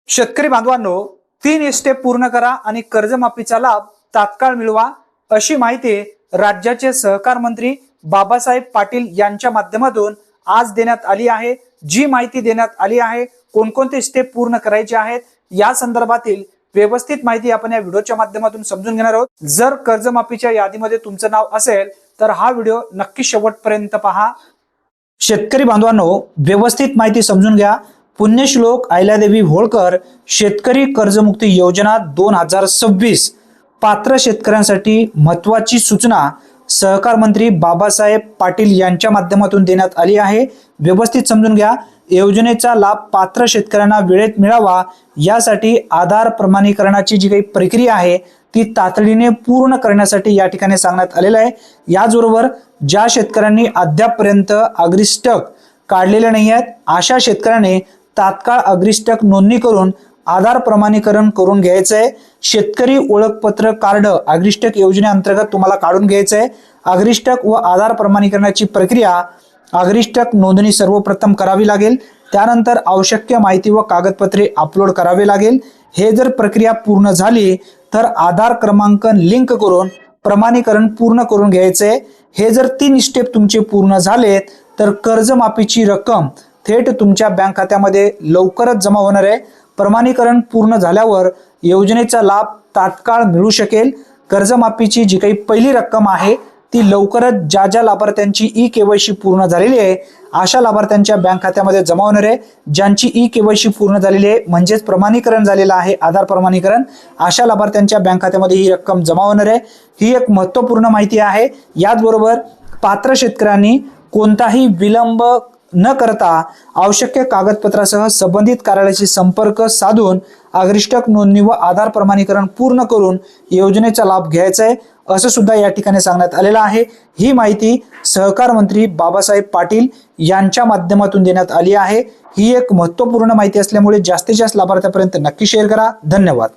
शेतकरी बांधवांनो, 3 स्टेप पूर्ण करा आणि कर्जमाफीचा लाभ तात्काळ मिळवा, अशी माहिती राज्याचे सहकार मंत्री बाबासाहेब पाटील यांच्या माध्यमातून आज देण्यात आली आहे। जी माहिती देण्यात आली आहे, कोणकोणते स्टेप पूर्ण करायचे आहेत या संदर्भातील व्यवस्थित माहिती आपण या व्हिडिओच्या माध्यमातून समजून घेणार आहोत। जर कर्जमाफीच्या यादीमध्ये तुमचं नाव असेल तर हा व्हिडिओ नक्की शेवटपर्यंत पहा। शेतकरी बांधवांनो, व्यवस्थित माहिती समजून घ्या। पुण्यश्लोक अहिल्यादेवी होळकर शेतकरी कर्जमुक्ती योजना 2026 पात्र शेतकऱ्यांसाठी महत्त्वाची सूचना सहकार मंत्री बाबासाहेब पाटील यांच्या माध्यमातून देण्यात आली आहे। व्यवस्थित समजून घ्या। योजनेचा लाभ पात्र शेतकऱ्यांना वेळेत मिळावा यासाठी आधार प्रमाणीकरणाची जी काही प्रक्रिया आहे ती तातडीने पूर्ण करण्यासाठी या ठिकाणी सांगण्यात आलेलं आहे। याचबरोबर ज्या शेतकऱ्यांनी अद्यापपर्यंत अग्रिस्टक काढलेले नाही आहेत अशा शेतकऱ्यांनी तात्काळ अग्रिस्टक नोंदणी करून आधार प्रमाणीकरण करून घ्यायचं आहे। शेतकरी ओळखपत्र कार्ड अग्रिस्टक योजनेअंतर्गत तुम्हाला काढून घ्यायचं आहे। अग्रिस्टक व आधार प्रमाणीकरणाची प्रक्रिया अग्रिस्टक नोंदणी सर्वप्रथम करावी लागेल। त्यानंतर आवश्यक माहिती व कागदपत्रे अपलोड करावे लागेल। हे जर प्रक्रिया पूर्ण झाली तर आधार क्रमांक लिंक करून प्रमाणीकरण पूर्ण करून घ्यायचे। हे जर 3 स्टेप तुमचे पूर्ण झालेत तर कर्जमाफीची रक्कम थेट तुमच्या बँक खात्यामध्ये लवकरच जमा होणार आहे। प्रमाणीकरण पूर्ण झाल्यावर योजनेचा लाभ तात्काळ मिळू शकेल। कर्जमाफीची जी काही पहिली रक्कम आहे ती लवकरच ज्या लाभार्थ्यांची ई-केवायसी पूर्ण झालेली आहे अशा लाभार्थ्यांच्या बँक खात्यामध्ये जमा होणार आहे। ज्यांची ई-केवायसी पूर्ण झालेली आहे म्हणजेच प्रमाणीकरण झालेलं आहे आधार प्रमाणीकरण, अशा लाभार्थ्यांच्या बँक खात्यामध्ये ही रक्कम जमा होणार आहे। ही एक महत्त्वपूर्ण माहिती आहे। याचबरोबर पात्र शेतकऱ्यांनी कोणताही विलंब न करता आवश्यक कागदपत्रासह संबंधित कार्यालयाशी संपर्क साधून अग्रिस्टक नोंदणी व आधार प्रमाणीकरण पूर्ण करून योजनेचा लाभ घ्यायचा आहे असं सुद्धा या ठिकाणी सांगण्यात आलेलं आहे। ही माहिती सहकार मंत्री बाबासाहेब पाटील यांच्या माध्यमातून देण्यात आली आहे। ही एक महत्त्वपूर्ण माहिती असल्यामुळे जास्तीत जास्त लाभार्थ्यांपर्यंत नक्की शेअर करा। धन्यवाद।